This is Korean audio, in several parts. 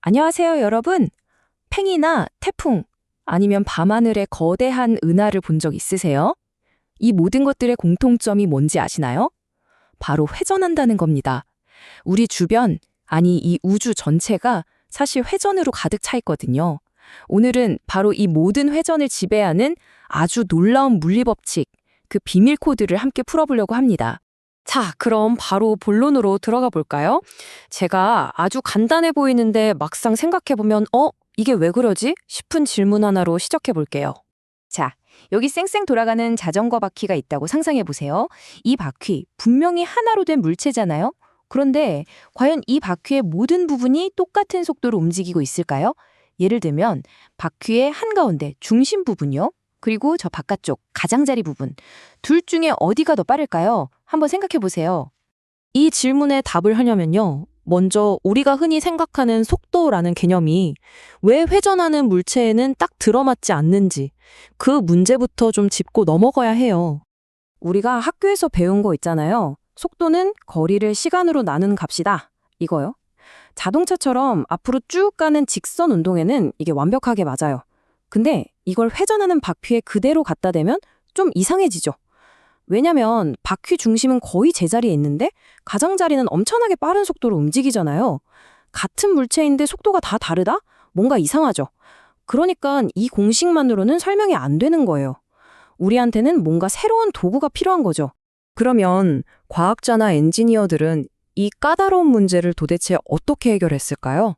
안녕하세요, 여러분. 팽이나 태풍, 아니면 밤하늘의 거대한 은하를 본 적 있으세요? 이 모든 것들의 공통점이 뭔지 아시나요? 바로 회전한다는 겁니다. 우리 주변, 아니 이 우주 전체가 사실 회전으로 가득 차 있거든요. 오늘은 바로 이 모든 회전을 지배하는 아주 놀라운 물리법칙, 그 비밀 코드를 함께 풀어보려고 합니다. 자, 그럼 바로 본론으로 들어가 볼까요? 제가 아주 간단해 보이는데 막상 생각해보면, 이게 왜 그러지? 싶은 질문 하나로 시작해 볼게요. 자, 여기 쌩쌩 돌아가는 자전거 바퀴가 있다고 상상해 보세요. 이 바퀴, 분명히 하나로 된 물체잖아요? 그런데 과연 이 바퀴의 모든 부분이 똑같은 속도로 움직이고 있을까요? 예를 들면 바퀴의 한가운데 중심 부분이요. 그리고 저 바깥쪽 가장자리 부분. 둘 중에 어디가 더 빠를까요? 한번 생각해 보세요. 이 질문에 답을 하려면요. 먼저 우리가 흔히 생각하는 속도라는 개념이 왜 회전하는 물체에는 딱 들어맞지 않는지 그 문제부터 좀 짚고 넘어가야 해요. 우리가 학교에서 배운 거 있잖아요. 속도는 거리를 시간으로 나누는 값이다. 이거요. 자동차처럼 앞으로 쭉 가는 직선 운동에는 이게 완벽하게 맞아요. 근데 이걸 회전하는 바퀴에 그대로 갖다 대면 좀 이상해지죠. 왜냐면 바퀴 중심은 거의 제자리에 있는데 가장자리는 엄청나게 빠른 속도로 움직이잖아요. 같은 물체인데 속도가 다 다르다? 뭔가 이상하죠. 그러니까 이 공식만으로는 설명이 안 되는 거예요. 우리한테는 뭔가 새로운 도구가 필요한 거죠. 그러면 과학자나 엔지니어들은 이 까다로운 문제를 도대체 어떻게 해결했을까요?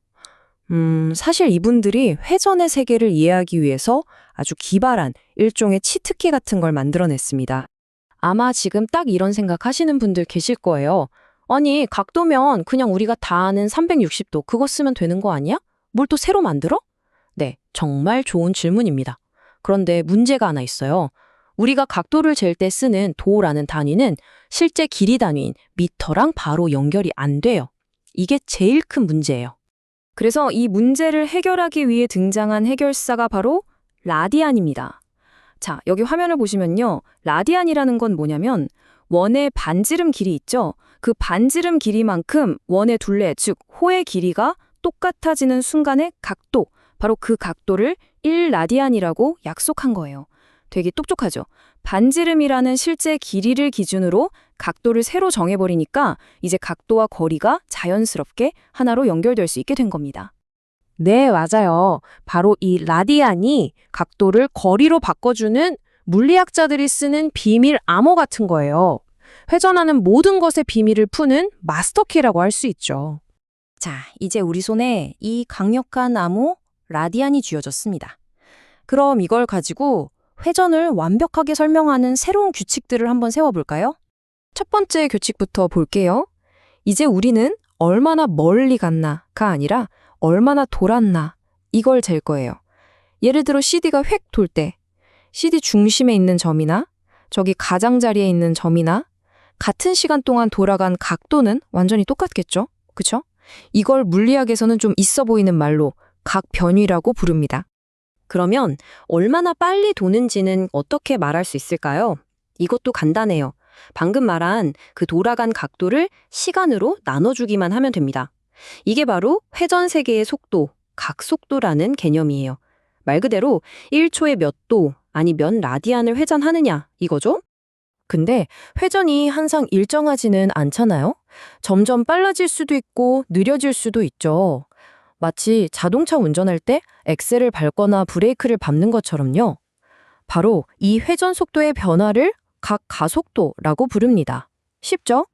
사실 이분들이 회전의 세계를 이해하기 위해서 아주 기발한 일종의 치트키 같은 걸 만들어냈습니다. 아마 지금 딱 이런 생각 하시는 분들 계실 거예요. 아니, 각도면 그냥 우리가 다 아는 360도 그거 쓰면 되는 거 아니야? 뭘 또 새로 만들어? 네, 정말 좋은 질문입니다. 그런데 문제가 하나 있어요. 우리가 각도를 잴 때 쓰는 도라는 단위는 실제 길이 단위인 미터랑 바로 연결이 안 돼요. 이게 제일 큰 문제예요. 그래서 이 문제를 해결하기 위해 등장한 해결사가 바로 라디안입니다. 자, 여기 화면을 보시면요. 라디안이라는 건 뭐냐면 원의 반지름 길이 있죠. 그 반지름 길이만큼 원의 둘레, 즉 호의 길이가 똑같아지는 순간의 각도, 바로 그 각도를 1라디안이라고 약속한 거예요. 되게 똑똑하죠. 반지름이라는 실제 길이를 기준으로 각도를 새로 정해버리니까 이제 각도와 거리가 자연스럽게 하나로 연결될 수 있게 된 겁니다. 네, 맞아요. 바로 이 라디안이 각도를 거리로 바꿔주는 물리학자들이 쓰는 비밀 암호 같은 거예요. 회전하는 모든 것의 비밀을 푸는 마스터키라고 할 수 있죠. 자, 이제 우리 손에 이 강력한 암호 라디안이 쥐어졌습니다. 그럼 이걸 가지고 회전을 완벽하게 설명하는 새로운 규칙들을 한번 세워볼까요? 첫 번째 규칙부터 볼게요. 이제 우리는 얼마나 멀리 갔나가 아니라 얼마나 돌았나 이걸 잴 거예요. 예를 들어 CD가 획 돌 때 CD 중심에 있는 점이나 저기 가장자리에 있는 점이나 같은 시간 동안 돌아간 각도는 완전히 똑같겠죠? 그쵸? 이걸 물리학에서는 좀 있어 보이는 말로 각변위라고 부릅니다. 그러면 얼마나 빨리 도는지는 어떻게 말할 수 있을까요? 이것도 간단해요. 방금 말한 그 돌아간 각도를 시간으로 나눠주기만 하면 됩니다. 이게 바로 회전 세계의 속도, 각속도라는 개념이에요. 말 그대로 1초에 몇 도, 아니 몇 라디안을 회전하느냐 이거죠? 근데 회전이 항상 일정하지는 않잖아요? 점점 빨라질 수도 있고 느려질 수도 있죠. 마치 자동차 운전할 때 엑셀을 밟거나 브레이크를 밟는 것처럼요. 바로 이 회전 속도의 변화를 각 가속도라고 부릅니다. 쉽죠?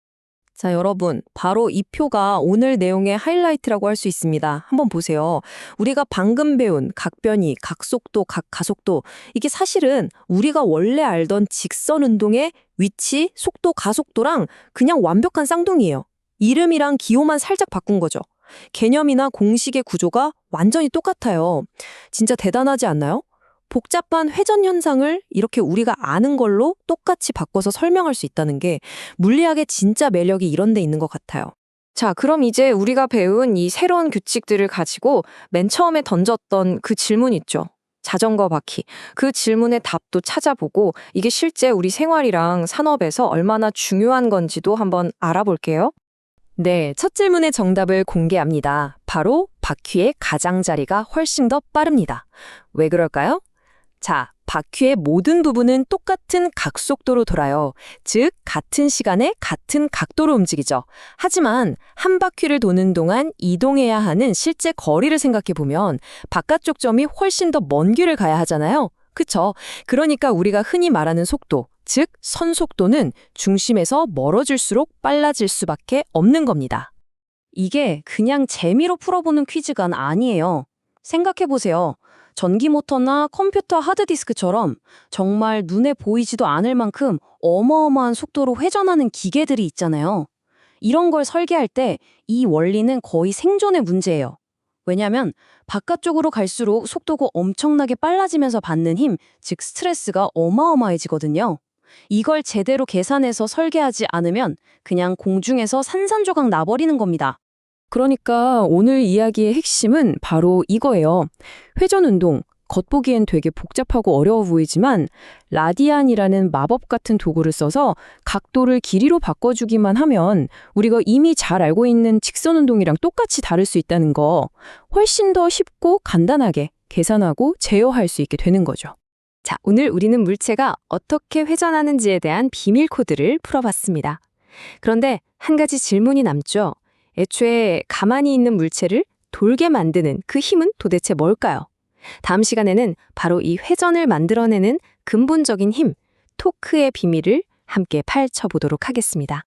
자, 여러분, 바로 이 표가 오늘 내용의 하이라이트라고 할 수 있습니다. 한번 보세요. 우리가 방금 배운 각변위, 각속도, 각가속도, 이게 사실은 우리가 원래 알던 직선 운동의 위치, 속도, 가속도랑 그냥 완벽한 쌍둥이에요. 이름이랑 기호만 살짝 바꾼 거죠. 개념이나 공식의 구조가 완전히 똑같아요. 진짜 대단하지 않나요? 복잡한 회전 현상을 이렇게 우리가 아는 걸로 똑같이 바꿔서 설명할 수 있다는 게 물리학의 진짜 매력이 이런 데 있는 것 같아요. 자, 그럼 이제 우리가 배운 이 새로운 규칙들을 가지고 맨 처음에 던졌던 그 질문 있죠. 자전거 바퀴. 그 질문의 답도 찾아보고 이게 실제 우리 생활이랑 산업에서 얼마나 중요한 건지도 한번 알아볼게요. 네, 첫 질문의 정답을 공개합니다. 바로 바퀴의 가장자리가 훨씬 더 빠릅니다. 왜 그럴까요? 자, 바퀴의 모든 부분은 똑같은 각속도로 돌아요. 즉, 같은 시간에 같은 각도로 움직이죠. 하지만 한 바퀴를 도는 동안 이동해야 하는 실제 거리를 생각해보면 바깥쪽 점이 훨씬 더 먼 길을 가야 하잖아요. 그쵸? 그러니까 우리가 흔히 말하는 속도, 즉 선속도는 중심에서 멀어질수록 빨라질 수밖에 없는 겁니다. 이게 그냥 재미로 풀어보는 퀴즈가 아니에요. 생각해보세요. 전기 모터나 컴퓨터 하드디스크처럼 정말 눈에 보이지도 않을 만큼 어마어마한 속도로 회전하는 기계들이 있잖아요. 이런 걸 설계할 때 이 원리는 거의 생존의 문제예요. 왜냐면 바깥쪽으로 갈수록 속도가 엄청나게 빨라지면서 받는 힘, 즉 스트레스가 어마어마해지거든요. 이걸 제대로 계산해서 설계하지 않으면 그냥 공중에서 산산조각 나버리는 겁니다. 그러니까 오늘 이야기의 핵심은 바로 이거예요. 회전 운동, 겉보기엔 되게 복잡하고 어려워 보이지만 라디안이라는 마법 같은 도구를 써서 각도를 길이로 바꿔주기만 하면 우리가 이미 잘 알고 있는 직선 운동이랑 똑같이 다룰 수 있다는 거, 훨씬 더 쉽고 간단하게 계산하고 제어할 수 있게 되는 거죠. 자, 오늘 우리는 물체가 어떻게 회전하는지에 대한 비밀 코드를 풀어봤습니다. 그런데 한 가지 질문이 남죠. 애초에 가만히 있는 물체를 돌게 만드는 그 힘은 도대체 뭘까요? 다음 시간에는 바로 이 회전을 만들어내는 근본적인 힘, 토크의 비밀을 함께 파헤쳐보도록 하겠습니다.